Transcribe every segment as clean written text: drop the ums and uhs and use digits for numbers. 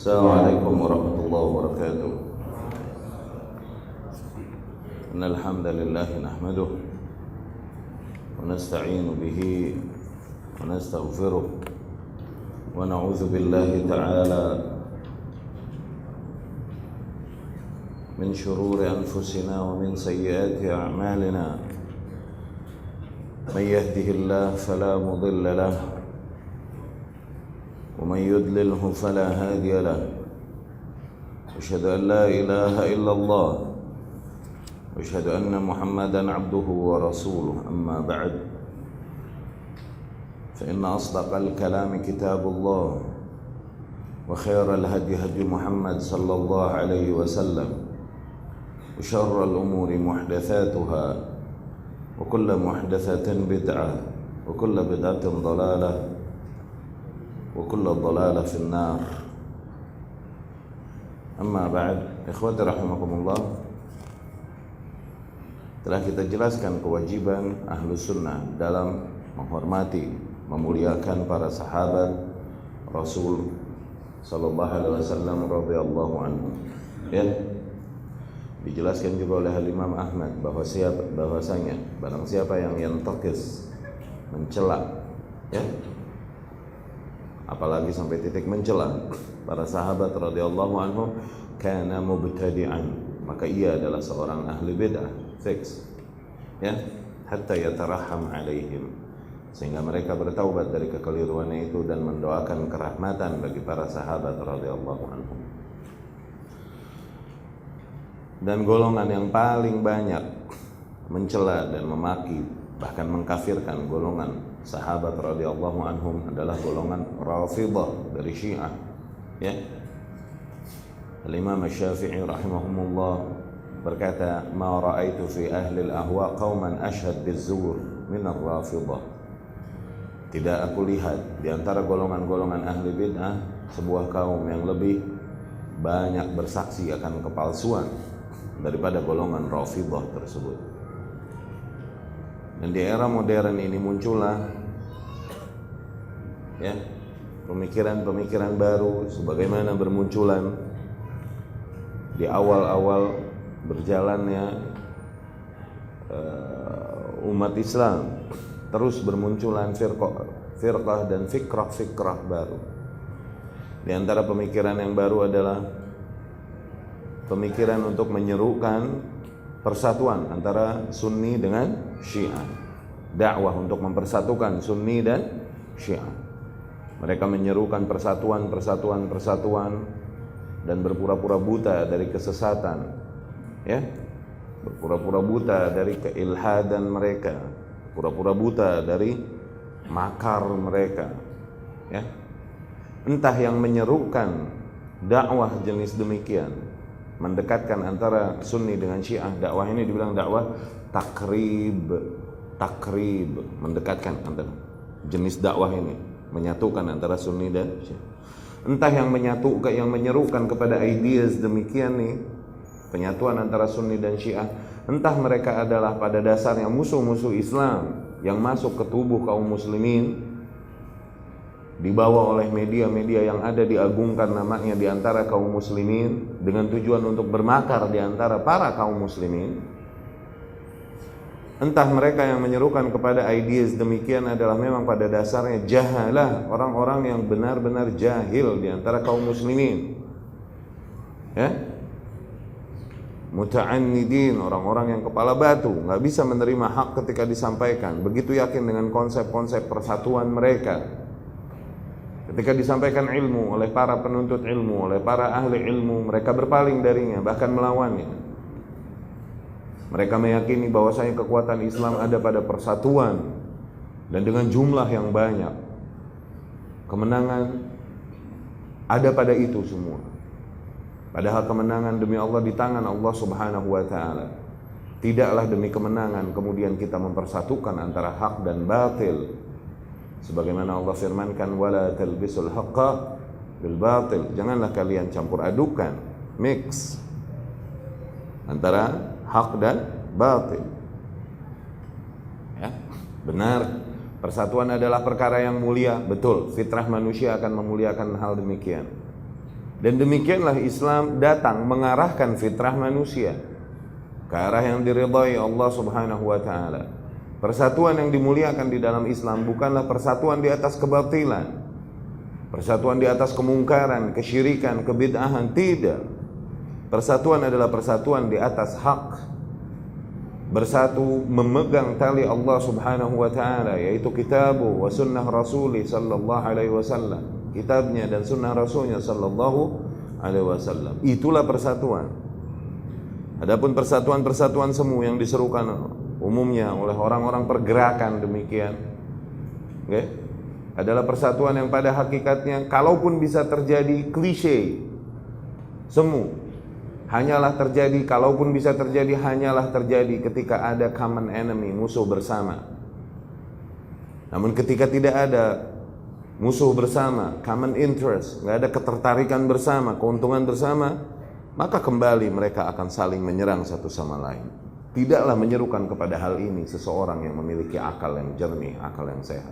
Assalamualaikum warahmatullahi wabarakatuh. Innal hamdalillah nahmaduhu wa nasta'inu bihi wa nastaghfiruh wa na'udzu billahi ta'ala min shururi anfusina wa min sayyiati a'malina. Man yahdihillahu fala mudilla lahu ومن يضلله فلا هادي له أشهد أن لا إله إلا الله وأشهد أن محمدا عبده ورسوله أما بعد فإن أصدق الكلام كتاب الله وخير الهدي هدي محمد صلى الله عليه وسلم وشر الأمور محدثاتها وكل محدثة بدعة وكل بدعة ضلالة وكل ضلالة في النار. Amma ba'd, ikhwati rahimakumullah. Telah kita jelaskan kewajiban Ahlus Sunnah dalam menghormati, memuliakan para sahabat Rasul sallallahu alaihi wasallam radhiyallahu anhu. Ya. Dijelaskan juga oleh Imam Ahmad bahwasanya barang siapa yang yantaqis, mencela, ya, apalagi sampai titik mencela para sahabat radhiyallahu anhum, kana mubtadi'an, maka ia adalah seorang ahli bid'ah fix, ya, hatta yataraham alaihim, sehingga mereka bertaubat dari kekeliruannya itu dan mendoakan kerahmatan bagi para sahabat radhiyallahu anhum. Dan golongan yang paling banyak mencela dan memaki, bahkan mengkafirkan golongan sahabat radhiyallahu anhum adalah golongan Rafidhah dari Syiah, ya. Al-Imam Asy-Syafi'i rahimahumullah berkata, "Ma ra'aitu fi ahli al-ahwa qauman ashhad biz-zur min ar-Rafidhah." Tidak aku lihat di antara golongan-golongan ahli bid'ah sebuah kaum yang lebih banyak bersaksi akan kepalsuan daripada golongan Rafidhah tersebut. Dan di era modern ini muncullah, ya, pemikiran-pemikiran baru sebagaimana bermunculan di awal-awal berjalannya umat Islam. Terus bermunculan firqah dan fikrah baru. Di antara pemikiran yang baru adalah pemikiran untuk menyerukan persatuan antara Sunni dengan Syiah, dakwah untuk mempersatukan Sunni dan Syiah. Mereka menyerukan persatuan dan berpura-pura buta dari kesesatan, ya, berpura-pura buta dari keilhadan mereka, pura-pura buta dari makar mereka, ya. Entah yang menyerukan dakwah jenis demikian, mendekatkan antara Sunni dengan Syiah. Dakwah ini dibilang dakwah takrib, mendekatkan antara jenis dakwah ini, menyatukan antara Sunni dan Syiah. Entah yang menyerukan kepada ideas demikian nih, penyatuan antara Sunni dan Syiah, entah mereka adalah pada dasarnya musuh-musuh Islam yang masuk ke tubuh kaum muslimin, dibawa oleh media-media yang ada, diagungkan namanya di antara kaum muslimin dengan tujuan untuk bermakar di antara para kaum muslimin. Entah mereka yang menyerukan kepada ideas demikian adalah memang pada dasarnya jahalah, orang-orang yang benar-benar jahil di antara kaum muslimin, ya, muta'annidin, orang-orang yang kepala batu, nggak bisa menerima hak ketika disampaikan, begitu yakin dengan konsep-konsep persatuan mereka. Ketika disampaikan ilmu oleh para penuntut ilmu, oleh para ahli ilmu, mereka berpaling darinya, bahkan melawannya. Mereka meyakini bahwasanya kekuatan Islam ada pada persatuan dan dengan jumlah yang banyak. Kemenangan ada pada itu semua. Padahal kemenangan demi Allah di tangan Allah Subhanahu wa taala. Tidaklah demi kemenangan kemudian kita mempersatukan antara hak dan batil. Sebagaimana Allah firmankan, wala talbisul haqqa bil batil. Janganlah kalian campur adukan, mix antara hak dan batil. Ya, benar, persatuan adalah perkara yang mulia, betul. Fitrah manusia akan memuliakan hal demikian. Dan demikianlah Islam datang mengarahkan fitrah manusia ke arah yang diridhai Allah Subhanahu wa taala. Persatuan yang dimuliakan di dalam Islam bukanlah persatuan di atas kebatilan, persatuan di atas kemungkaran, kesyirikan, kebid'ahan, tidak. Persatuan adalah persatuan di atas hak. Bersatu memegang tali Allah Subhanahu wa taala, yaitu kitabu wa sunnah Rasulih sallallahu alaihi wasallam, kitabnya dan sunnah Rasulnya sallallahu alaihi wasallam. Itulah persatuan. Adapun persatuan-persatuan semu yang diserukan umumnya oleh orang-orang pergerakan demikian, okay, adalah persatuan yang pada hakikatnya kalaupun bisa terjadi klise, semu hanyalah terjadi, kalaupun bisa terjadi, hanyalah terjadi ketika ada common enemy, musuh bersama. Namun ketika tidak ada musuh bersama, common interest, nggak ada ketertarikan bersama, keuntungan bersama, maka kembali mereka akan saling menyerang satu sama lain. Tidaklah menyerukan kepada hal ini seseorang yang memiliki akal yang jernih, akal yang sehat.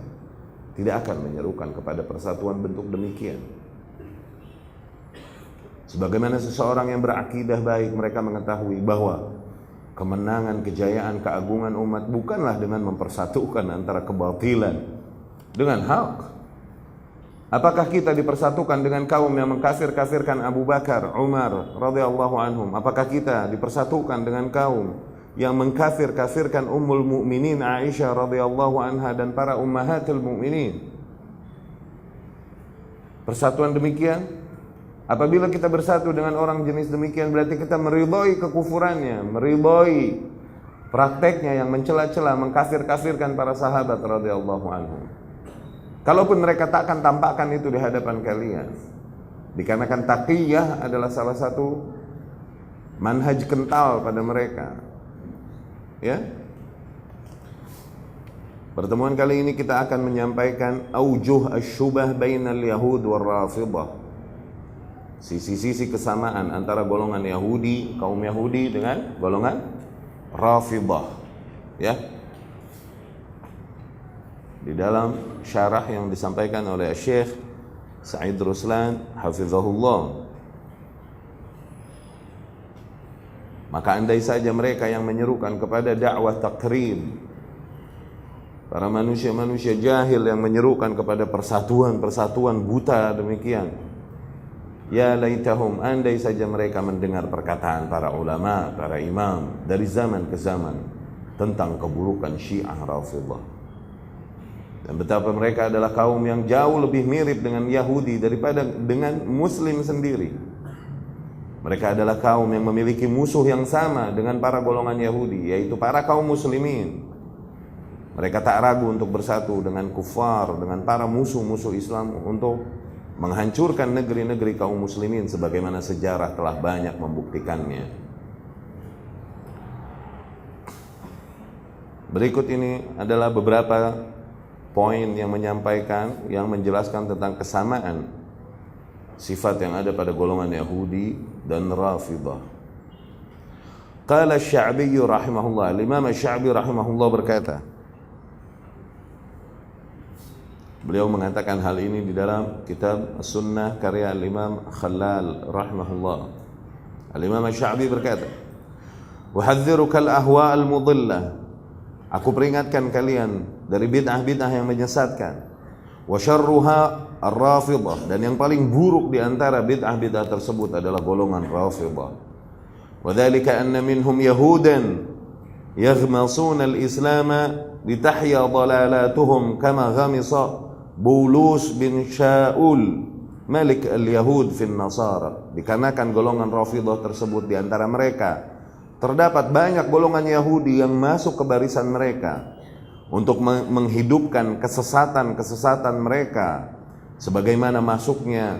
Tidak akan menyerukan kepada persatuan bentuk demikian. Sebagaimana seseorang yang berakidah baik, mereka mengetahui bahwa kemenangan, kejayaan, keagungan umat bukanlah dengan mempersatukan antara kebatilan dengan hak. Apakah kita dipersatukan dengan kaum yang mengkafir-kafirkan Abu Bakar, Umar radhiyallahu anhum? Apakah kita dipersatukan dengan kaum yang mengkafir-kafirkan Ummul Mukminin Aisyah radhiyallahu anha dan para ummahatul mukminin? Persatuan demikian, apabila kita bersatu dengan orang jenis demikian, berarti kita meridhai kekufurannya, meridhai prakteknya yang mencela-cela, mengkafir-kafirkan para sahabat radhiyallahu anhum. Kalaupun mereka tak akan tampakkan itu di hadapan kalian, dikarenakan taqiyah adalah salah satu manhaj kental pada mereka. Ya. Pertemuan kali ini kita akan menyampaikan aujuh asy-syubah bainal yahud war rafidhah. Sisi-sisi kesamaan antara golongan Yahudi, kaum Yahudi dengan golongan Rafidhah. Ya. Di dalam syarah yang disampaikan oleh Syekh Sa'id Ruslan hafizahullah, maka andai saja mereka yang menyerukan kepada dakwah takrib, para manusia-manusia jahil yang menyerukan kepada persatuan buta demikian, ya laitahum, andai saja mereka mendengar perkataan para ulama, para imam dari zaman ke zaman tentang keburukan Syiah Rafidhah, dan betapa mereka adalah kaum yang jauh lebih mirip dengan Yahudi daripada dengan Muslim sendiri. Mereka adalah kaum yang memiliki musuh yang sama dengan para golongan Yahudi, yaitu para kaum muslimin. Mereka tak ragu untuk bersatu dengan kufar, dengan para musuh-musuh Islam untuk menghancurkan negeri-negeri kaum muslimin, sebagaimana sejarah telah banyak membuktikannya. Berikut ini adalah beberapa poin yang menyampaikan, yang menjelaskan tentang kesamaan sifat yang ada pada golongan Yahudi dan Rafidhah. Qala Asy-Sya'bi rahimahullah, Imam Asy-Sya'bi rahimahullah berkata, beliau mengatakan hal ini di dalam kitab As-Sunnah karya Imam Khalal rahimahullah. Al-Imam Asy-Sya'bi berkata, "Uhadzdhiruka al-ahwa' al-mudillah." Aku peringatkan kalian dari bid'ah-bid'ah yang menyesatkan. Wa syarruha ar-Rafidhah, dan yang paling buruk di antara bid'ah-bid'ah tersebut adalah golongan Rafidhah. Wa dzalika anna minhum yahudan yaghmasuna al-islam litahya dalalatuhum kama ghamisa Bulus bin Shaul malik al-Yahud fin Nasara. Dikarenakan golongan Rafidhah tersebut, di antara mereka terdapat banyak golongan Yahudi yang masuk ke barisan mereka untuk menghidupkan kesesatan-kesesatan mereka, sebagaimana masuknya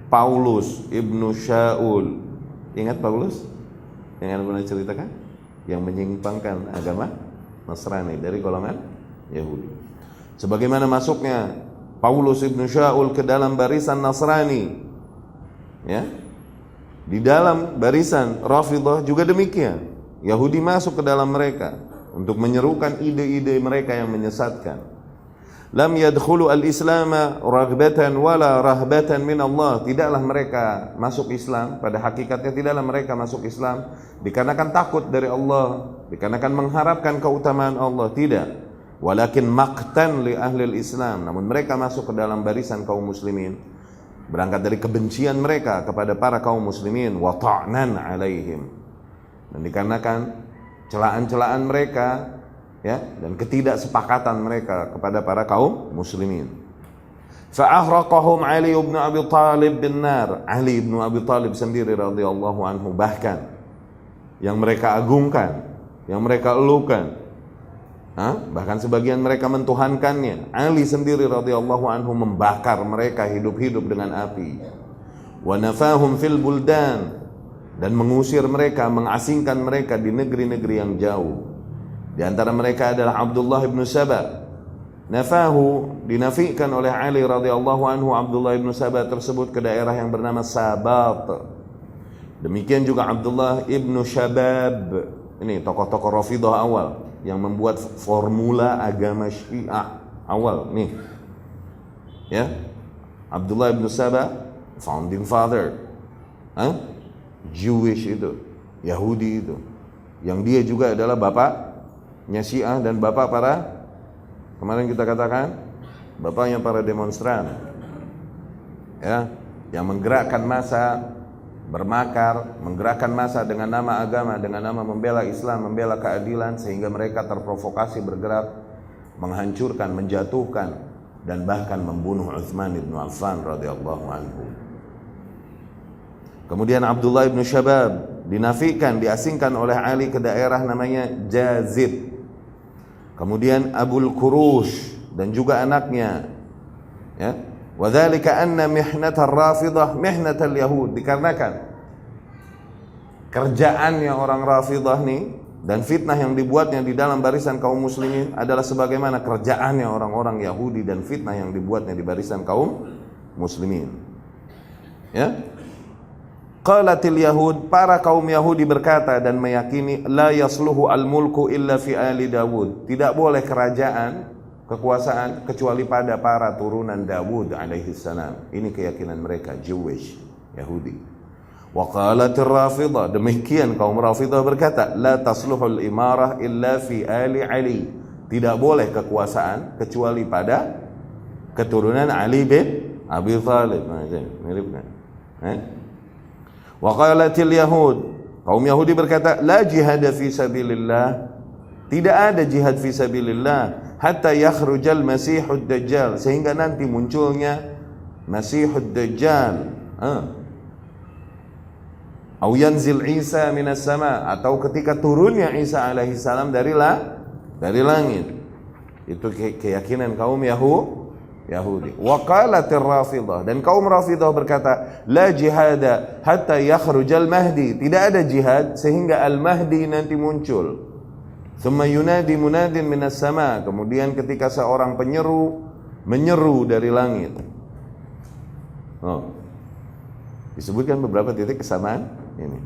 Paulus ibnu Shaul. Ingat Paulus yang Anda pernah ceritakan, yang menyimpangkan agama Nasrani dari golongan Yahudi. Sebagaimana masuknya Paulus ibnu Shaul ke dalam barisan Nasrani, ya, di dalam barisan Rafidhah juga demikian. Yahudi masuk ke dalam mereka untuk menyerukan ide-ide mereka yang menyesatkan. lam yadkhulu al-islam raghbatan wala rahbatan min Allah. Tidaklah mereka masuk Islam, pada hakikatnya tidaklah mereka masuk Islam dikarenakan takut dari Allah, dikarenakan mengharapkan keutamaan Allah, tidak. Walakin maqtan li ahli Islam, namun mereka masuk ke dalam barisan kaum muslimin berangkat dari kebencian mereka kepada para kaum muslimin, wa ta'nan alaihim, dan dikarenakan celaan-celaan mereka, ya, dan ketidaksepakatan mereka kepada para kaum muslimin. Fa'ahraqahum Ali ibn Abi Talib bin nar. Ali ibn Abi Talib sendiri radhiyallahu anhu bahkan yang mereka agungkan, yang mereka elukan, bahkan sebagian mereka mentuhankannya, Ali sendiri radhiyallahu anhu membakar mereka hidup-hidup dengan api. Wa nafahum fil buldan, dan mengusir mereka, mengasingkan mereka di negeri-negeri yang jauh. Di antara mereka adalah Abdullah ibn Saba. Nafahu, dinafikan oleh Ali radhiyallahu anhu Abdullah ibn Saba tersebut ke daerah yang bernama Sabat. Demikian juga Abdullah ibn Shabab. Ini tokoh-tokoh Rafidah awal yang membuat formula agama Syiah awal nih. Ya. Abdullah ibn Saba, founding father. Jewish itu, Yahudi itu. Yang dia juga adalah bapaknya Syiah dan bapak para, kemarin kita katakan, bapaknya para demonstran. Ya, yang menggerakkan massa, bermakar, menggerakkan massa dengan nama agama, dengan nama membela Islam, membela keadilan, sehingga mereka terprovokasi bergerak, menghancurkan, menjatuhkan, dan bahkan membunuh Utsman bin Affan radhiyallahu anhu. Kemudian Abdullah ibn Shabab dinafikan, diasingkan oleh Ali ke daerah namanya Jazid. Kemudian Abul Kurush dan juga anaknya, ya. Wa dzalika anna mihnatar Rafidah mihnatal Yahud, dikarenakan kerjaannya orang Rafidah nih dan fitnah yang dibuatnya di dalam barisan kaum muslimin adalah sebagaimana kerjaannya orang-orang Yahudi dan fitnah yang dibuatnya di barisan kaum muslimin. Ya. Qalatil Yahud, para kaum Yahudi berkata dan meyakini, la yasluhu al-mulku illa fi ali Dawud, tidak boleh kerajaan, kekuasaan kecuali pada para turunan Dawud alaihi salam. Ini keyakinan mereka, Jewish, Yahudi. Wa qalatir Rafidah, demikian kaum Rafidah berkata, la tasluhul imarah illa fi ali Ali, tidak boleh kekuasaan kecuali pada keturunan Ali bin Abi Thalib. Mirip kan? Wa qalatil Yahud, kaum Yahudi berkata, la jihad fi sabilillah, tidak ada jihad fi sabilillah hatta yakhrujal Masihud Dajjal, sehingga nanti munculnya Masihud Dajjal, atau yanzil Isa minas sama, atau ketika turunnya Isa alaihi salam dari langit. Itu keyakinan kaum Yahudi. Wa qalatir Rafidah, dan kaum Rafidah berkata, la jihada hatta yakhrujal Mahdi, tidak ada jihad sehingga Al-Mahdi nanti muncul. Thumma yunadi munadin minas sama, kemudian ketika seorang penyeru menyeru dari langit. Disebutkan beberapa titik kesamaan ini.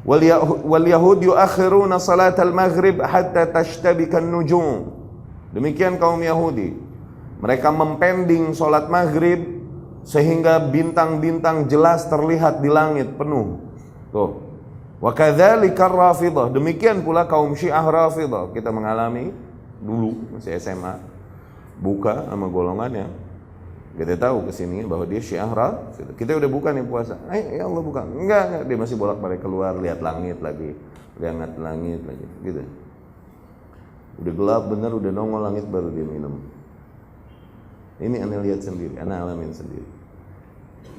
Wal yahud yuakhiruna salatal maghrib hatta tashtabika an-nujum. Demikian kaum Yahudi, mereka mempending sholat maghrib sehingga bintang-bintang jelas terlihat di langit penuh. Tuh. Wa kadzalika Rafidah, demikian pula kaum Syiah Rafidah. Kita mengalami dulu masih SMA, buka sama golongannya. Kita tahu kesini bahwa dia Syiah Rafidah. Kita udah buka nih puasa. Ya Allah buka. Enggak, dia masih bolak-balik keluar lihat langit lagi, lihat langit lagi, gitu. Udah gelap bener, udah nongol langit baru dia minum. Ini Anda lihat sendiri, Anda alamin sendiri.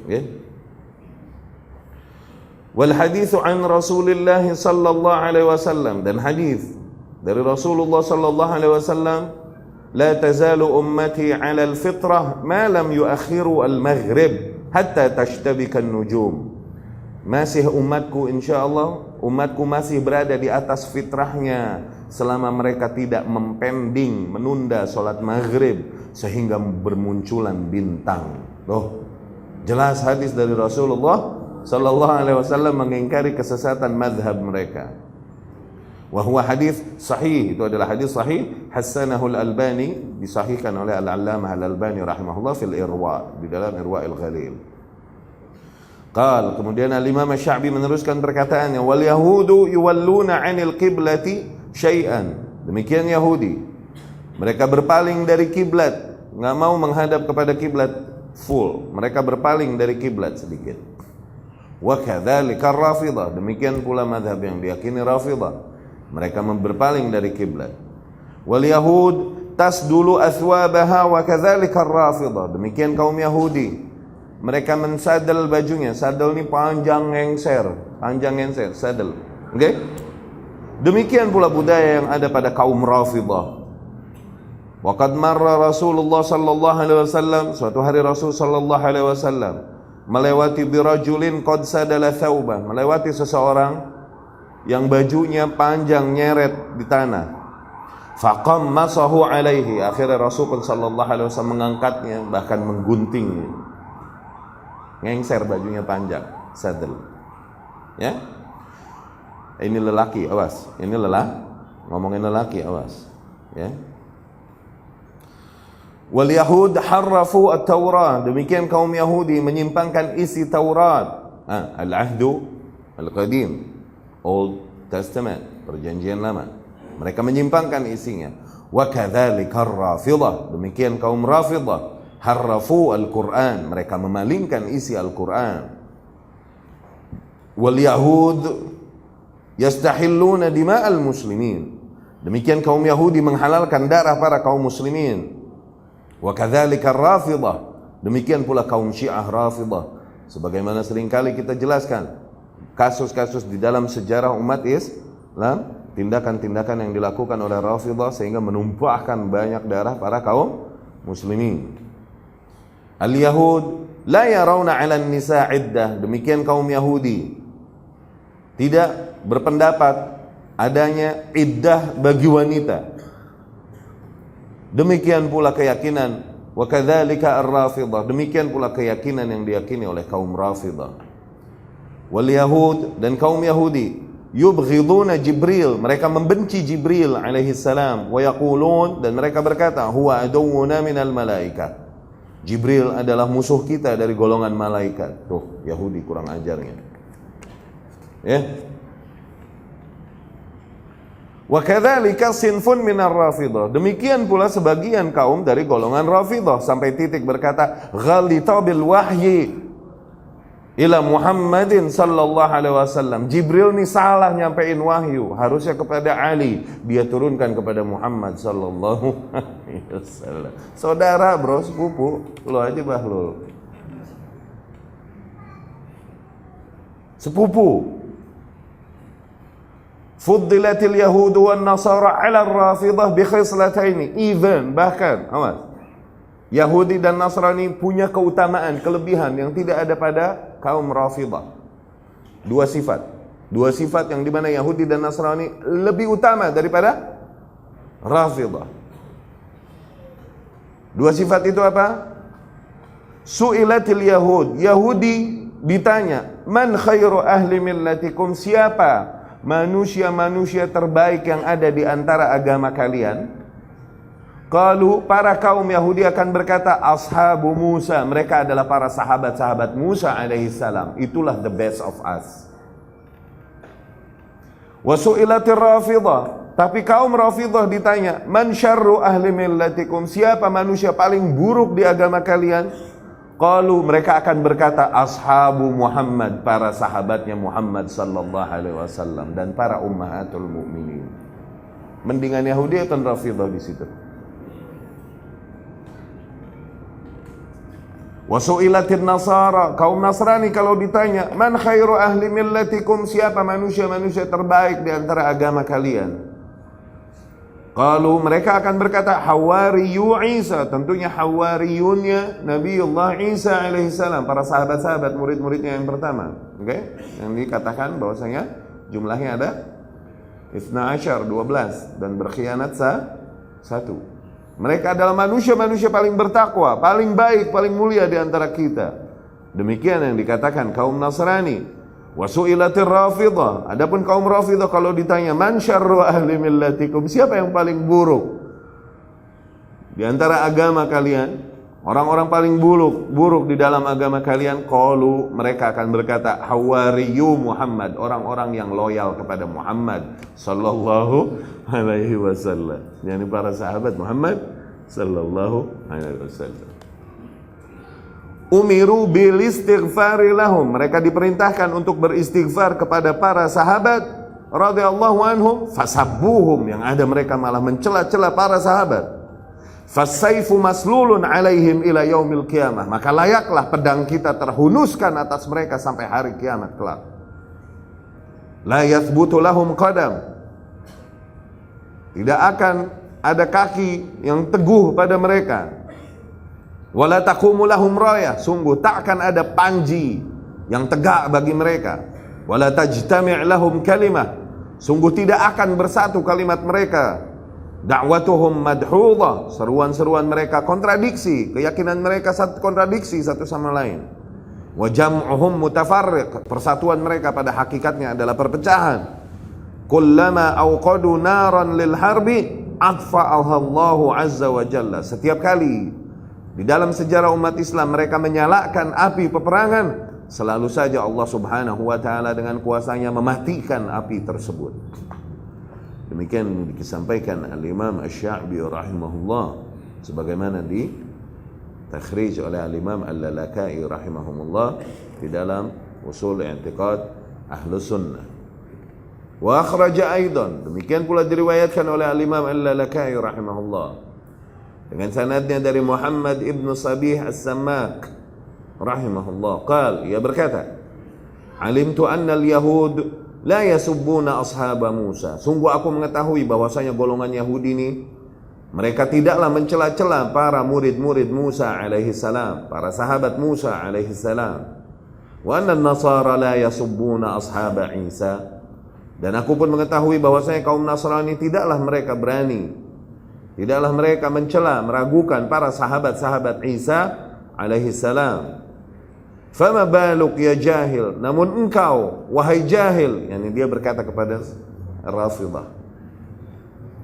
Oke? Wal haditsu an Rasulillah sallallahu alaihi wasallam, dan hadis dari Rasulullah sallallahu alaihi wasallam, la tazalu ummati 'ala al-fitrah ma lam yuakhiru al-maghrib hatta tashtabika an-nujum. Masih umatku, insyaallah umatku masih berada di atas fitrahnya selama mereka tidak mempending, menunda salat maghrib sehingga bermunculan bintang. Loh, jelas hadis dari Rasulullah sallallahu alaihi wasallam mengingkari kesesatan mazhab mereka. Wa huwa hadis sahih, itu adalah hadis sahih, hasanahu al-Albani, disahihkan oleh Al-Allamah Al-Albani rahimahullah fil Irwa, di dalam Irwa'il Ghalil. Kemudian Al-Imam Asy-Sya'bi meneruskan perkataannya, wal yahudu yuwalluna 'anil qiblati syai'an. Demikian Yahudi, mereka berpaling dari kiblat, enggak mau menghadap kepada kiblat full, mereka berpaling dari kiblat sedikit. Wa kadzalika Rafidhah, demikian pula mazhab yang diyakini Rafidhah, mereka berpaling dari kiblat. Wal yahud tasdulu athwabaha wa kadzalika Rafidhah, demikian kaum Yahudi, mereka mensadel bajunya. Sadel ini panjang ngengser, sadel. Oke? Demikian pula budaya yang ada pada kaum Rafidhah. Waqad marra Rasulullah sallallahu alaihi wasallam, suatu hari Rasul sallallahu alaihi wasallam melewati birajulin qad sadala thawbah, melewati seseorang yang bajunya panjang nyeret di tanah. Faqammasahu alaihi, akhirnya Rasul sallallahu alaihi wasallam mengangkatnya, bahkan mengguntingnya. Ngengser bajunya panjang, sadel. Ya? Ini lelaki, awas. Ini ngomongin lelaki, awas. Ya. Wal yahud harrafu at-Taurat, demikian kaum Yahudi menyimpangkan isi Taurat. Al-Ahdu Al-Qadim, Old Testament, perjanjian lama. Mereka menyimpangkan isinya. Wa kadzalika Rafidhah, demikian kaum Rafidhah harrafu al-Quran, mereka memalingkan isi Al-Quran. Wal yahud yastahilluna dima'al muslimin, demikian kaum Yahudi menghalalkan darah para kaum muslimin. Wa kadzalika Rafidhah, demikian pula kaum Syiah Rafidhah. Sebagaimana seringkali kita jelaskan kasus-kasus di dalam sejarah umat Islam, tindakan-tindakan yang dilakukan oleh Rafidhah sehingga menumpahkan banyak darah para kaum muslimin. Al-Yahud la yarawna 'ala an-nisa' iddah, demikian kaum Yahudi tidak berpendapat adanya iddah bagi wanita. Demikian pula keyakinan, wa kadzalika ar-Rafidhah, demikian pula keyakinan yang diyakini oleh kaum Rafidhah. Wal yahud, dan kaum Yahudi, yubghiduna Jibril, mereka membenci Jibril alaihi salam, wa yaqulun, dan mereka berkata, huwa aduwwuna minal malaikah, Jibril adalah musuh kita dari golongan malaikat. Tuh, Yahudi kurang ajarnya. Ya. Wa kadzalika sinfun minar Rafidhah, demikian pula sebagian kaum dari golongan Rafidhah, sampai titik berkata, ghalita bil wahyi ila Muhammadin sallallahu alaihi wasallam, Jibril ini salah nyampein wahyu, harusnya kepada Ali, dia turunkan kepada Muhammad sallallahu alaihi wasallam. Saudara bro, sepupu, lo aja bahlul. Sepupu. Fuddilatil yahudu wan nasara 'ala ar-Rafidhah bi khislataini, even, bahkan awas, Yahudi dan Nasrani punya keutamaan, kelebihan yang tidak ada pada kaum Rafidhah. Dua sifat yang dimana Yahudi dan Nasrani lebih utama daripada Rafidhah. Dua sifat itu apa? Su'ilatil yahud, Yahudi ditanya, man khairu ahli millatikum, siapa manusia-manusia terbaik yang ada di antara agama kalian? Qalu, para kaum Yahudi akan berkata, ashabu Musa, mereka adalah para sahabat-sahabat Musa alaihi salam, itulah the best of us. Wa su'ilatir Rafidhah, tapi kaum Rafidhah ditanya, man syarru ahli millatikum, siapa manusia paling buruk di agama kalian? Qalu, mereka akan berkata, ashabu Muhammad, para sahabatnya Muhammad sallallahu alaihi wasallam dan para ummahatul mukminin. Mendingan Yahudi atau Rafidhah di situ? Wasu'ilatin Nasara, kaum Nasrani kalau ditanya, man khairu ahli millatikum, siapa manusia-manusia terbaik di antara agama kalian? Qalu, mereka akan berkata, Hawariyu Isa, tentunya Hawariyunnya Nabiullah Isa alaihissalam, para sahabat-sahabat, murid-muridnya yang pertama. Oke? Yang dikatakan bahwasanya jumlahnya ada 12 dan berkhianat 1. Mereka adalah manusia-manusia paling bertakwa, paling baik, paling mulia di antara kita. Demikian yang dikatakan kaum Nasrani. Wa su'ilatir Rafidhah, adapun kaum Rafidhah kalau ditanya man syarru ahli millatikum, siapa yang paling buruk di antara agama kalian, orang-orang paling buruk di dalam agama kalian, qalu, mereka akan berkata hawariyu Muhammad, orang-orang yang loyal kepada Muhammad sallallahu alaihi wasallam, yakni para sahabat Muhammad sallallahu alaihi wasallam. Umiru bil istighfari lahum, mereka diperintahkan untuk beristighfar kepada para sahabat radhiyallahu anhum. Fasabbuhum, yang ada mereka malah mencela-cela para sahabat. Fasaifu maslulun alaihim ila yaumil qiyamah, maka layaklah pedang kita terhunuskan atas mereka sampai hari kiamat kelak. La yathbutu lahum qadam, tidak akan ada kaki yang teguh pada mereka. Wala taqumu lahum rayah, sungguh tak akan ada panji yang tegak bagi mereka. Wala tajtami' lahum kalimah, sungguh tidak akan bersatu kalimat mereka. Da'watuhum madhudha, seruan-seruan mereka kontradiksi, keyakinan mereka kontradiksi satu sama lain. Wa jam'uhum mutafarriq, persatuan mereka pada hakikatnya adalah perpecahan. Kullama awqadu naran lil harbi adfa'aha Allahu azza wa jalla, setiap kali di dalam sejarah umat Islam mereka menyalakan api peperangan, selalu saja Allah subhanahu wa ta'ala dengan kuasanya mematikan api tersebut. Demikian disampaikan al-Imam Asy-Sya'bi rahimahullah, sebagaimana di takhrij oleh al-Imam Al-Lalaka'i rahimahumullah di dalam Usul I'tiqad Ahlus Sunnah. Wa akhraja aidan, demikian pula diriwayatkan oleh al-Imam Al-Lalaka'i rahimahullah dengan sanadnya dari Muhammad ibn Sabih As-Sammak rahimahullah, qal, ia berkata, alimtu anna al-yahud la yasubbuna ashaba Musa, sungguh aku mengetahui bahwasanya golongan Yahudi ini mereka tidaklah mencela-cela para murid-murid Musa alaihi salam, para sahabat Musa alaihi salam. Wa anna an-nasara la yasubbuna ashaba Isa, dan aku pun mengetahui bahwasanya kaum Nasrani tidaklah mereka berani, tidaklah mereka mencela, meragukan para sahabat-sahabat Isa alaihi salam. Fama baluk ya jahil, namun engkau wahai jahil, yakni dia berkata kepada Rafidhah,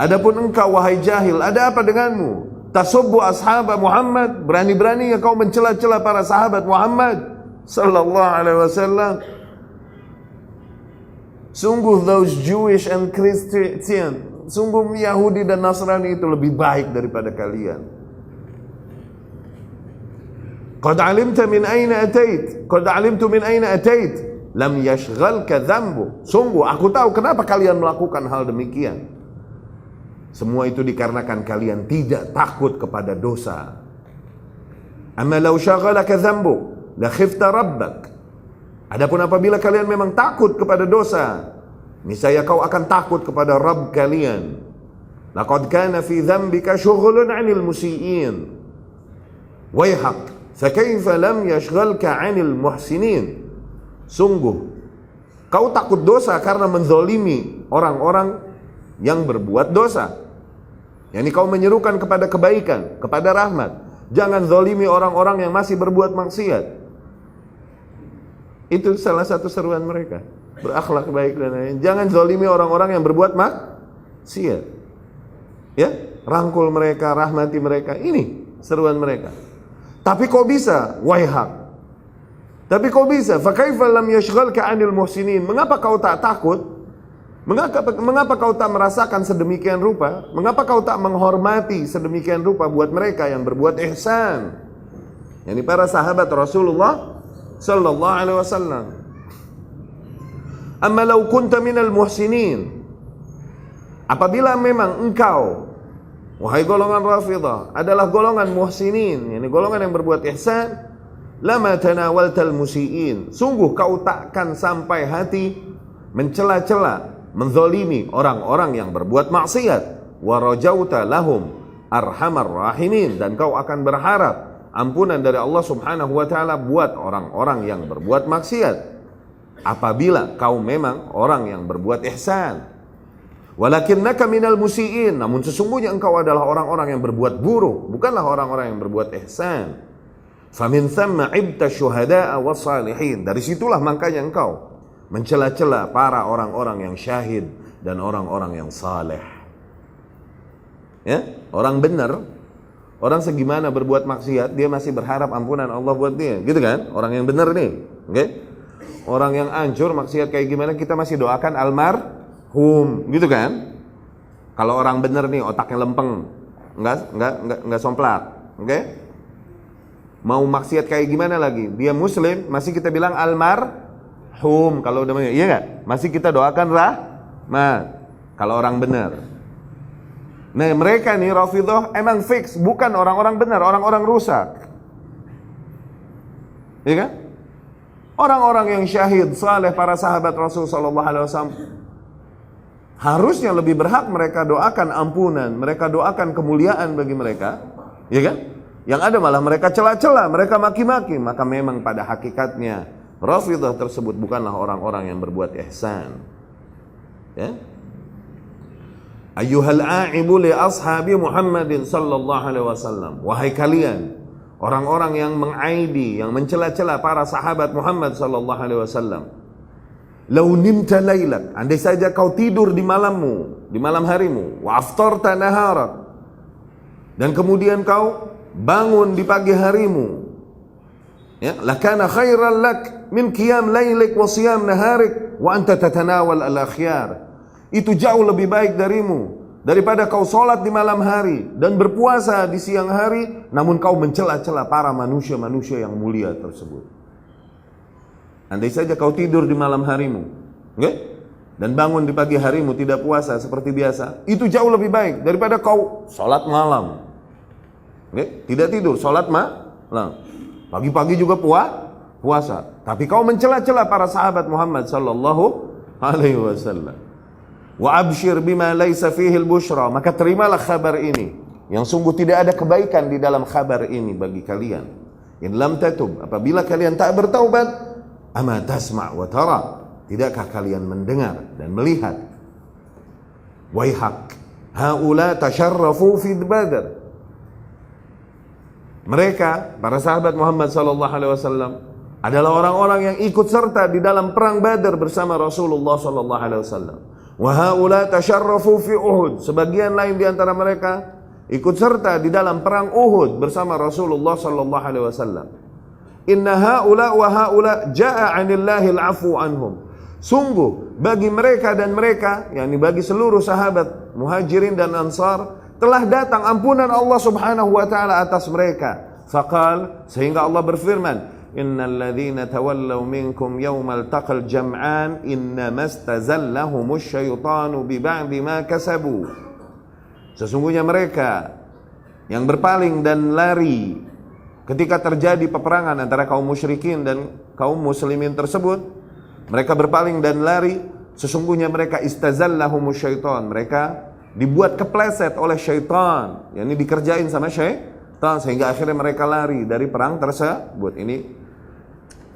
adapun engkau wahai jahil, ada apa denganmu? Tasubbu ashab Muhammad, berani-beraninya kau mencela-cela para sahabat Muhammad sallallahu alaihi wasallam. Sungguh those Jewish and Christian, sungguh Yahudi dan Nasrani itu lebih baik daripada kalian. Qad alimta min aina atait, qad alimtu min aina atait, lam yashghalka dhanbu. Sungguh aku tahu kenapa kalian melakukan hal demikian. Semua itu dikarenakan kalian tidak takut kepada dosa. Amma law shaghalaka dhanbu la khifta rabbak. Adapun apabila kalian memang takut kepada dosa, niscaya kau akan takut kepada Rabb kalian. Laqad kana fi dhanbika shughlun 'anil musii'in. Wayhak, fakaifa lam yashghalka 'anil muhsinin. Sungguh kau takut dosa karena menzalimi orang-orang yang berbuat dosa. Yani kau menyerukan kepada kebaikan, kepada rahmat. Jangan zalimi orang-orang yang masih berbuat maksiat. Itu salah satu seruan mereka, berakhlak baik dan lain. Jangan zalimi orang-orang yang berbuat maksiat. Ya, rangkul mereka, rahmati mereka. Ini seruan mereka. Tapi kok bisa? Waihak. Tapi kok bisa? Fa kaifa lam yashghalka 'anil muhsinin? Mengapa kau tak takut? Mengapa kau tak merasakan sedemikian rupa? Mengapa kau tak menghormati sedemikian rupa buat mereka yang berbuat ihsan? Yani para sahabat Rasulullah sallallahu alaihi wasallam. Amma law kunta minal muhsinin, apabila memang engkau wahai golongan Rafidhah adalah golongan muhsinin, yani golongan yang berbuat ihsan, lama tanawaltal musiin, sungguh kau takkan sampai hati mencela-cela, menzalimi orang-orang yang berbuat maksiat. Wa rajauta lahum arhamar rahimin, dan kau akan berharap ampunan dari Allah subhanahu wa ta'ala buat orang-orang yang berbuat maksiat, apabila kau memang orang yang berbuat ihsan. Walakinnaka minal musiin, namun sesungguhnya engkau adalah orang-orang yang berbuat buruk, bukanlah orang-orang yang berbuat ihsan. Famin thamma ibta syuhada'a wassalihin, dari situlah makanya engkau mencela-cela para orang-orang yang syahid dan orang-orang yang saleh. Ya, orang benar, orang segimana berbuat maksiat, dia masih berharap ampunan Allah buat dia, gitu kan? Orang yang benar nih, oke? Orang yang hancur maksiat kayak gimana, kita masih doakan almarhum, gitu kan? Kalau orang benar nih, otaknya lempeng, nggak somplak, oke? Mau maksiat kayak gimana lagi? Dia muslim, masih kita bilang almarhum. Kalau udah iya nggak? Masih kita doakan rahmat. Kalau orang benar. Nah, mereka nih Rafidhah emang fix bukan orang-orang benar, orang-orang rusak. Iya kan? Orang-orang yang syahid, saleh, para sahabat Rasul sallallahu alaihi wasallam, harusnya lebih berhak mereka doakan ampunan, mereka doakan kemuliaan bagi mereka, iya kan? Yang ada malah mereka cela-cela, mereka maki-maki. Maka memang pada hakikatnya Rafidhah tersebut bukanlah orang-orang yang berbuat ihsan. Ya? Ayyuhal a'ibu li ashabi Muhammadin sallallahu alaihi wasallam. Wahai kalian, orang-orang yang mengaidi, yang mencela-cela para sahabat Muhammad sallallahu alaihi wasallam. Lau nimta lailak, andai saja kau tidur di malammu, di malam harimu, wa aftarta naharak, dan kemudian kau bangun di pagi harimu, ya, lakana khairan lak min qiyam lailik wa siyam naharik wa anta tatanawal al-akhyar. Itu jauh lebih baik darimu daripada kau sholat di malam hari dan berpuasa di siang hari, namun kau mencela-cela para manusia-manusia yang mulia tersebut. Andai saja kau tidur di malam harimu, okay? Dan bangun di pagi harimu tidak puasa seperti biasa, itu jauh lebih baik daripada kau sholat malam. Okay? Tidak tidur, sholat malam. Pagi-pagi juga puasa. Tapi kau mencela-cela para sahabat Muhammad sallallahu alaihi wasallam. Wa abshir bima laisa fihi al-bushra, maka terimalah kabar ini yang sungguh tidak ada kebaikan di dalam kabar ini bagi kalian. In lam tatub, apabila kalian tak bertaubat, ama tasma' wa tara, tidakkah kalian mendengar dan melihat? Waihak, haula tasharrafu fi Badr. Mereka, para sahabat Muhammad sallallahu alaihi wasallam, adalah orang-orang yang ikut serta di dalam perang Badar bersama Rasulullah sallallahu alaihi wasallam. Wa haula tasharrafu fi Uhud. Sebagian lain di antara mereka ikut serta di dalam perang Uhud bersama Rasulullah sallallahu alaihi wasallam. Inna haula wa haula jaa 'anillahi al-'afwu anhum. Sungguh bagi mereka dan mereka, yakni bagi seluruh sahabat Muhajirin dan Ansar, telah datang ampunan Allah subhanahu wa ta'ala atas mereka. Faqal, sehingga Allah berfirman, innal ladzina tawallaw minkum yawmal taqal jam'an innama stazallahumus syaitanu bi ba'di ma kasabu. Sesungguhnya mereka yang berpaling dan lari ketika terjadi peperangan antara kaum musyrikin dan kaum muslimin tersebut, mereka berpaling dan lari, sesungguhnya mereka istazallahumus syaitan, mereka dibuat kepleset oleh syaitan, yakni dikerjain sama syaitan, sehingga akhirnya mereka lari dari perang tersebut. Ini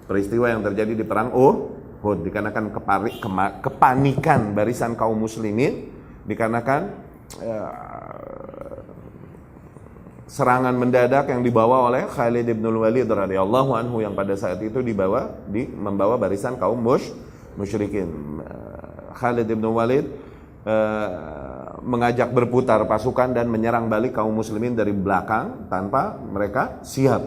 peristiwa yang terjadi di perang Uhud, dikarenakan kepanikan barisan kaum muslimin, dikarenakan serangan mendadak yang dibawa oleh Khalid bin Walid radhiyallahu anhu, yang pada saat itu membawa barisan kaum musyrikin. Khalid bin Walid mengajak berputar pasukan dan menyerang balik kaum muslimin dari belakang tanpa mereka siap,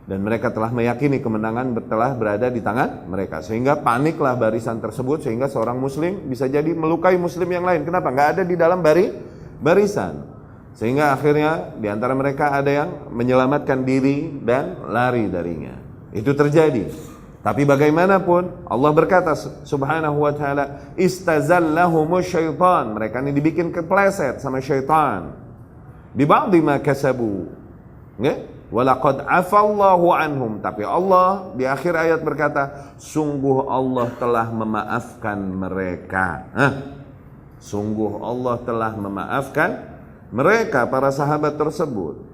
dan mereka telah meyakini kemenangan telah berada di tangan mereka, sehingga paniklah barisan tersebut, sehingga seorang muslim bisa jadi melukai muslim yang lain. Kenapa? Nggak ada di dalam barisan, sehingga akhirnya di antara mereka ada yang menyelamatkan diri dan lari darinya. Itu terjadi. Tapi bagaimanapun Allah berkata subhanahu wa ta'ala, istazallahumus syaitan, mereka ini dibikin kepleset sama syaitan, bi ba'di ma kasabu, walaqad afallahu anhum, tapi Allah di akhir ayat berkata, sungguh Allah telah memaafkan mereka. Sungguh Allah telah memaafkan mereka, para sahabat tersebut.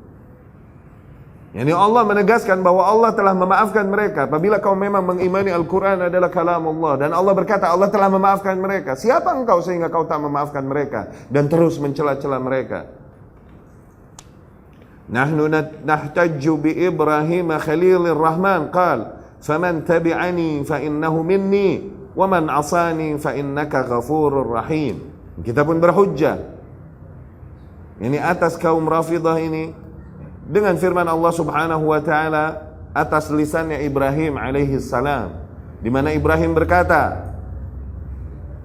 Yani Allah menegaskan bahwa Allah telah memaafkan mereka apabila kau memang mengimani Al-Quran adalah kalam Allah. Dan Allah berkata Allah telah memaafkan mereka. Siapa engkau sehingga kau tak memaafkan mereka dan terus mencela-cela mereka? Nahnu nahtajju bi Ibrahim Khalilur Rahman qal faman tabi'ani fa innahu minni wa man 'asani fa innaka ghafurur rahim. Kita pun berhujjah ini atas kaum Rafidhah ini dengan firman Allah Subhanahu wa taala atas lisannya Ibrahim alaihi salam, di mana Ibrahim berkata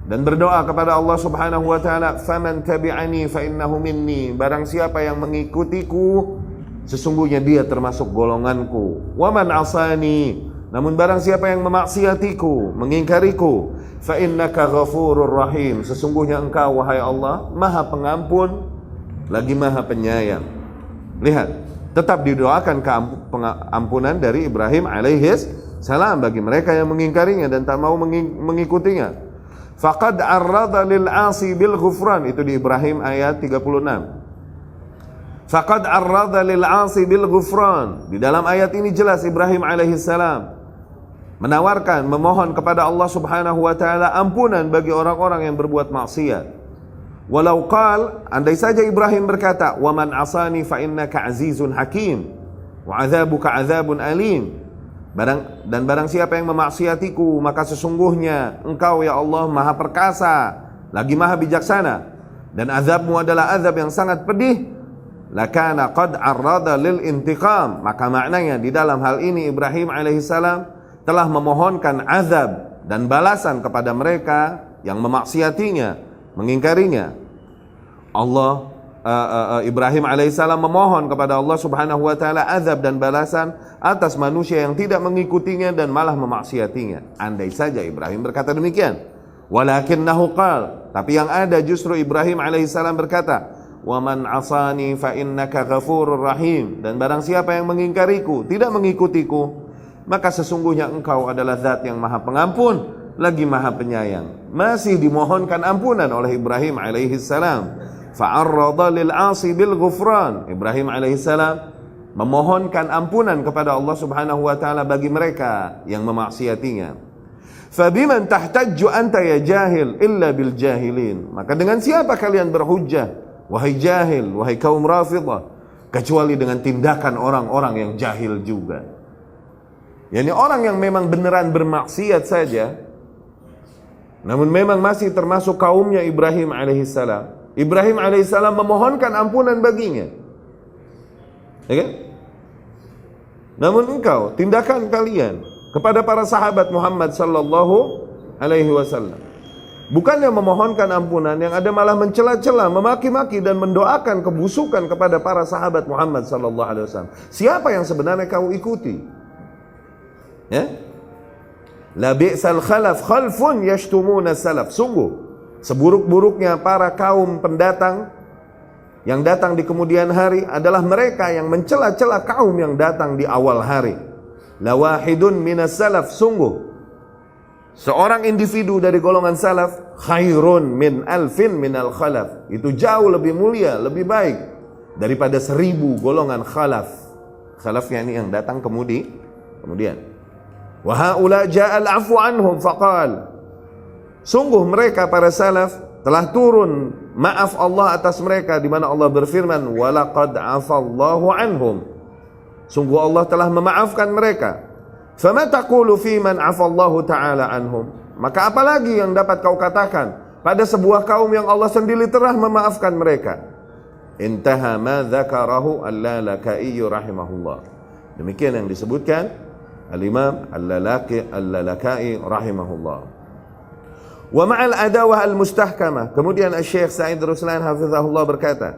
dan berdoa kepada Allah Subhanahu wa taala, "Faman tabi'ani fa innahu minni." Barang siapa yang mengikutiku, sesungguhnya dia termasuk golonganku. "Wa man 'asani." Namun barang siapa yang memaksiatiku, mengingkariku, fa innaka ghafurur rahim. Sesungguhnya engkau wahai Allah Maha Pengampun lagi Maha Penyayang. Lihat, tetap didoakan keampunan dari Ibrahim alaihi salam bagi mereka yang mengingkarinya dan tak mau mengikutinya. Faqad arrada lil 'asi bil ghufran, itu di Ibrahim ayat 36. Faqad arrada lil 'asi bil ghufran. Di dalam ayat ini jelas Ibrahim alaihi salam menawarkan, memohon kepada Allah Subhanahu wa taala ampunan bagi orang-orang yang berbuat maksiat. Walau qal, andai saja Ibrahim berkata, "Wa man 'asani fa innaka 'azizun hakim wa 'adzabuka 'adzabun alim." Barang siapa yang memaksiatiku, maka sesungguhnya engkau ya Allah Maha Perkasa lagi Maha Bijaksana, dan azabmu adalah azab yang sangat pedih. Lakana qad arrada lil intiqam. Maka maknanya di dalam hal ini Ibrahim alaihissalam telah memohonkan azab dan balasan kepada mereka yang memaksiatinya, mengingkarinya. Ibrahim alaihissalam memohon kepada Allah Subhanahu wa taala azab dan balasan atas manusia yang tidak mengikutinya dan malah memaksiatinya. Andai saja Ibrahim berkata demikian. Walakinnahu qal, tapi yang ada justru Ibrahim alaihissalam berkata, "Wa man 'asani fa innaka ghafurur rahim." Dan barang siapa yang mengingkariku, tidak mengikutiku, maka sesungguhnya engkau adalah zat yang Maha Pengampun lagi Maha Penyayang. Masih dimohonkan ampunan oleh Ibrahim alaihissalam. Fa'arrada lil 'asi bil ghufran. Ibrahim alaihissalam memohonkan ampunan kepada Allah Subhanahu wa taala bagi mereka yang memaksiatinya. Fabiman tahtajju anta ya jahil illa bil jahilin. Maka dengan siapa kalian berhujjah wahai jahil, wahai kaum Rafidhah, kecuali dengan tindakan orang-orang yang jahil juga. Yani orang yang memang beneran bermaksiat saja, namun memang masih termasuk kaumnya Ibrahim alaihissalam. Ibrahim alaihissalam memohonkan ampunan baginya, ya kan? Namun engkau, tindakan kalian kepada para sahabat Muhammad sallallahu alaihi wasallam, bukannya memohonkan ampunan, yang ada malah mencela-cela, memaki-maki dan mendoakan kebusukan kepada para sahabat Muhammad sallallahu alaihi wasallam. Siapa yang sebenarnya kau ikuti? Ya? La bi'sal khalaf khalfun yashtumuna salaf. Sungguh seburuk-buruknya para kaum pendatang yang datang di kemudian hari adalah mereka yang mencela-cela kaum yang datang di awal hari. Lawahidun minas salaf. Sungguh seorang individu dari golongan salaf khairun min alfin minal khalaf. Itu jauh lebih mulia, lebih baik daripada 1000 golongan khalaf. Khalafnya ini yang datang kemudian. Wa haula ja'al afu anhum faqal. Sungguh mereka para salaf telah turun maaf Allah atas mereka, di mana Allah berfirman, "Walaqad 'afallahu 'anhum." Sungguh Allah telah memaafkan mereka. Fama taqulu fi man 'afallahu ta'ala 'anhum? Maka apalagi yang dapat kau katakan pada sebuah kaum yang Allah sendiri telah memaafkan mereka? Intaha ma dzakarahu Al-Lalaka'i rahimahullah. Demikian yang disebutkan Al-Imam Al-Lalaka'i rahimahullah. Wa ma'al adawah al-mustahkamah. Kemudian Syekh Sa'id Ruslan hafizahullah berkata,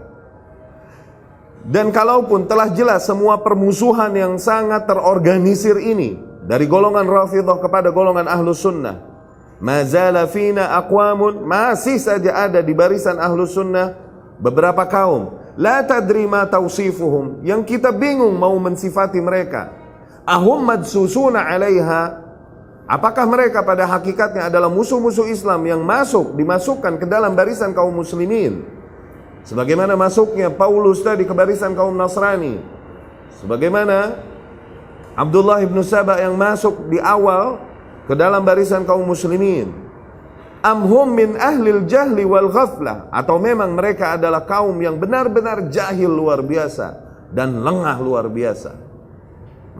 dan kalaupun telah jelas semua permusuhan yang sangat terorganisir ini dari golongan Rafidhah kepada golongan Ahlus Sunnah, mazala fina aqwamun, masih saja ada di barisan Ahlus Sunnah beberapa kaum, la tadri ma tawsifuhum, yang kita bingung mau mensifati mereka. Ahum madsusuna 'alaiha, apakah mereka pada hakikatnya adalah musuh-musuh Islam yang dimasukkan ke dalam barisan kaum muslimin, sebagaimana masuknya Paulus tadi ke barisan kaum Nasrani, sebagaimana Abdullah ibn Saba yang masuk di awal ke dalam barisan kaum muslimin. Amhum min ahlil jahli wal ghaflah, atau memang mereka adalah kaum yang benar-benar jahil luar biasa dan lengah luar biasa.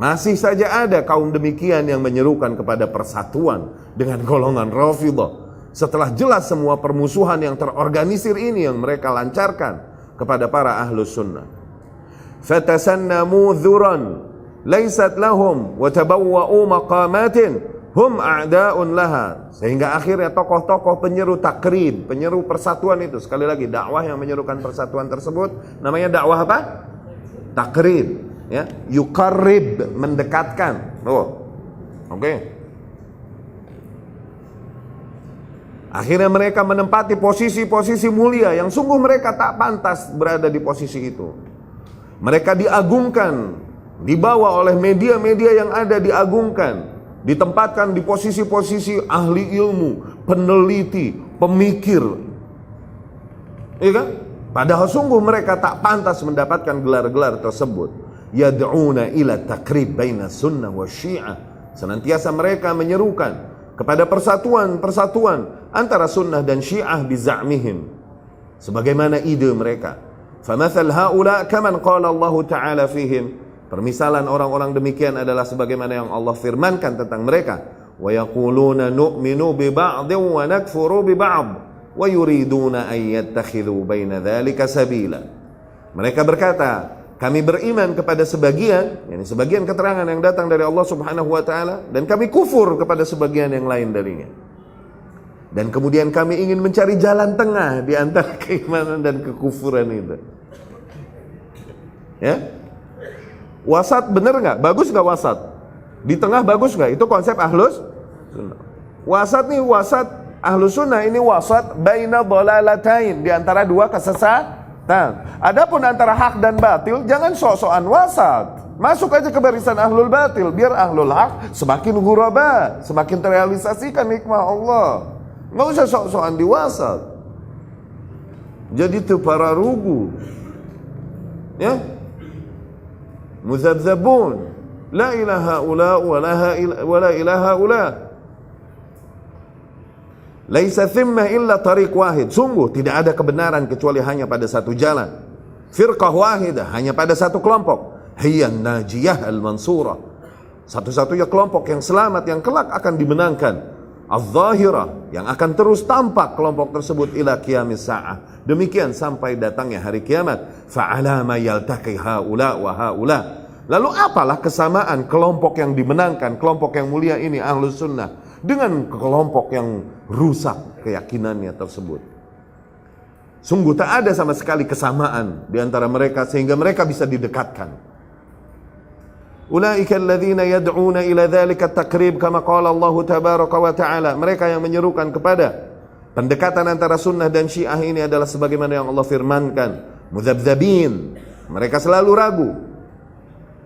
Masih saja ada kaum demikian yang menyerukan kepada persatuan dengan golongan Rafidhah. Setelah jelas semua permusuhan yang terorganisir ini yang mereka lancarkan kepada para ahlus sunnah. Fatasannamu dhuran laysat lahum wa tabawwa'u maqamatin hum a'da'un laha. Sehingga akhirnya tokoh-tokoh penyeru takrib, penyeru persatuan itu, sekali lagi dakwah yang menyerukan persatuan tersebut namanya dakwah apa? Takrib. Ya, yuqarrib, mendekatkan. Oke. Akhirnya mereka menempati posisi-posisi mulia yang sungguh mereka tak pantas berada di posisi itu. Mereka diagungkan, dibawa oleh media-media yang ada, diagungkan, ditempatkan di posisi-posisi ahli ilmu, peneliti, pemikir. Iya kan? Padahal sungguh mereka tak pantas mendapatkan gelar-gelar tersebut. Yad'una ila takrib baina sunnah wa syiah. Senantiasa mereka menyerukan kepada persatuan antara sunnah dan syiah biza'mihim, sebagaimana ide mereka. Famathal haula kaman qala Allah Ta'ala fihim. Permisalan orang-orang demikian adalah sebagaimana yang Allah firmankan tentang mereka. Wa yaquluna nu'minu bi ba'din wa nakfuru bi ba'd wa yuriduna an yattakhidhu baina dzalika sabila. Mereka berkata, kami beriman kepada sebagian, yakni sebagian keterangan yang datang dari Allah Subhanahu wa taala, dan kami kufur kepada sebagian yang lain darinya. Dan kemudian kami ingin mencari jalan tengah di antara keimanan dan kekufuran itu. Ya? Wasat bener nggak? Bagus nggak wasat? Di tengah bagus nggak? Itu konsep ahlus sunnah. Wasat nih, wasat ahlus sunnah ini wasat baina dhalalatain, di antara dua kesesatan. Adapun antara hak dan batil, jangan sok-sokan wasat. Masuk aja ke barisan ahlul batil, biar ahlul hak semakin ghuraba, semakin terrealisasikan hikmah Allah. Nggak usah sok-sokan di wasat. Jadi itu para rugu, ya, muzabzabun, la ilaha ula wa la ilaha ula. Laisa thimma illa tariq wahid. Sungguh tidak ada kebenaran kecuali hanya pada satu jalan. Firqah wahidah, hanya pada satu kelompok. Hiyan najiyah al-mansurah. Satu-satunya kelompok yang selamat, yang kelak akan dimenangkan. Az-zahirah, yang akan terus tampak kelompok tersebut ila qiyamis sa'ah. Demikian sampai datangnya hari kiamat. Fa'ala ma yaltaqi haula wa haula. Lalu apalah kesamaan kelompok yang dimenangkan, kelompok yang mulia ini ahlus sunnah, dengan kelompok yang rusak keyakinannya tersebut? Sungguh tak ada sama sekali kesamaan di antara mereka sehingga mereka bisa didekatkan. Ulaika alladzina yad'una ila dzalika at-taqrib kama qala Allah tabaraka wa ta'ala. Mereka yang menyerukan kepada pendekatan antara sunnah dan syiah ini adalah sebagaimana yang Allah firmankan, muzabzabin, mereka selalu ragu.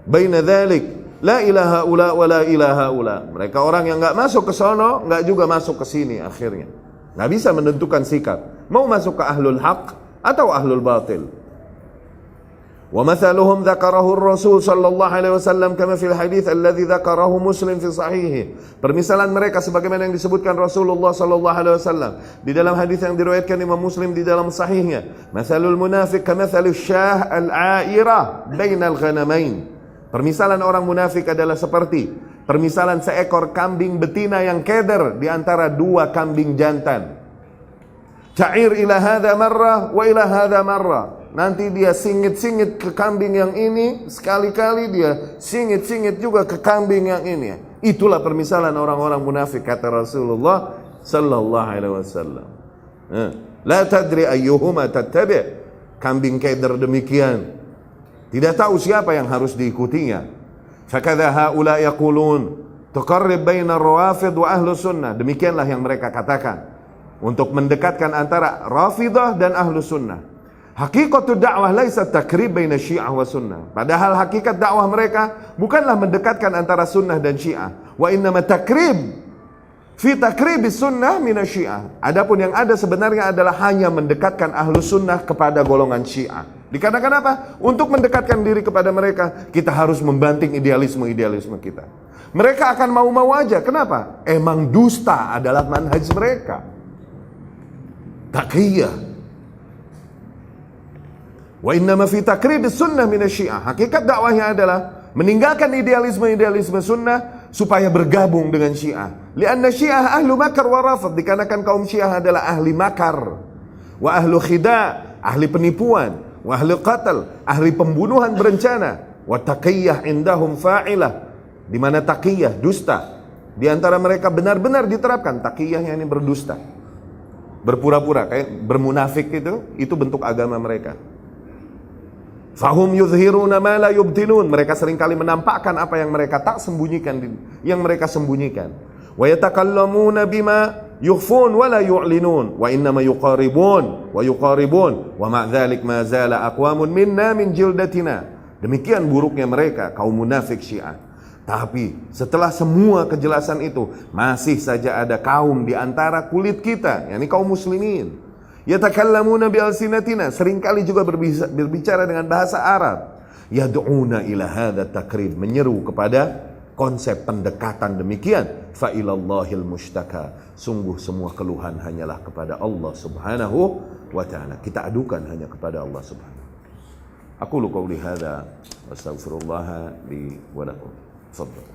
Baina dzalik, la ilaha ula wa la ilaha ula. Mereka orang yang enggak masuk ke sono, enggak juga masuk ke sini akhirnya. Enggak bisa menentukan sikap, mau masuk ke ahlul haq atau ahlul batil. Wa mathaluhum dzakarahu ar-rasul sallallahu alaihi wasallam kama fil hadits alladzi dzakarahu Muslim fi sahihi. Permisalan mereka sebagaimana yang disebutkan Rasulullah sallallahu alaihi wasallam di dalam hadis yang diriwayatkan Imam Muslim di dalam sahihnya. Mathalul munafiq kamathalus syah al-'aira bainal ghanamain. Permisalan orang munafik adalah seperti permisalan seekor kambing betina yang keder di antara dua kambing jantan. Ta'ir ila hadha marrah wa ila hadha marrah. Nanti dia singit-singit ke kambing yang ini, sekali-kali dia singit-singit juga ke kambing yang ini. Itulah permisalan orang-orang munafik, kata Rasulullah sallallahu alaihi wasallam. La tadri ayyuhuma tattabi'. Kambing keder demikian, tidak tahu siapa yang harus diikutinya. Fakadha haula yaqulun tuqarrib baina ar-rawafid wa ahlu sunnah. Demikianlah yang mereka katakan untuk mendekatkan antara Rafidah dan ahlu sunnah. Hakikatul dakwah laisa takrib baina syiah wa sunnah. Padahal hakikat dakwah mereka bukanlah mendekatkan antara sunnah dan syiah. Wa innama takrib fi takribis sunnah mina syiah. Adapun yang ada sebenarnya adalah hanya mendekatkan ahlu sunnah kepada golongan syiah. Dikarenakan apa? Untuk mendekatkan diri kepada mereka, kita harus membanting idealisme-idealisme kita. Mereka akan mau-mau aja. Kenapa? Emang dusta adalah manhaj mereka. Taqiyah. Wa innama fi takribis sunnah minasy syiah. Hakikat dakwahnya adalah meninggalkan idealisme-idealisme sunnah supaya bergabung dengan Syiah. Lianna Syiah ahlu makar wa rafad, dikarenakan kaum Syiah adalah ahli makar, wa ahlu khida', ahli penipuan, wa ahli qatl, ahli pembunuhan berencana, wa taqiyah indahum fa'ilah, di mana taqiyah, dusta, di antara mereka benar-benar diterapkan. Taqiyah yang ini berdusta, berpura-pura, kayak bermunafik, itu bentuk agama mereka. Fahum yuzhiruna ma la yubtinun, mereka seringkali menampakkan apa yang mereka tak sembunyikan, yang mereka sembunyikan. Wa yatakallamuna bima yukhfun wa la yu'linun wa innama yuqaribun wa ma dzalik ma zala aqwamun minna min jildatina. Demikian buruknya mereka, kaum munafik Syiah. Tapi setelah semua kejelasan itu, masih saja ada kaum di antara kulit kita, yakni kaum muslimin, yatakallamuna bi alsinatina, seringkali juga berbicara dengan bahasa Arab, yad'una ila hadza takrib, menyeru kepada konsep pendekatan demikian. Fa ilallahil mushtaka, sungguh semua keluhan hanyalah kepada Allah Subhanahu wa ta'ala, kita adukan hanya kepada Allah Subhanahu. Aqulu qouli hadza wa astaghfirullah li wa lakum. Tafadhal.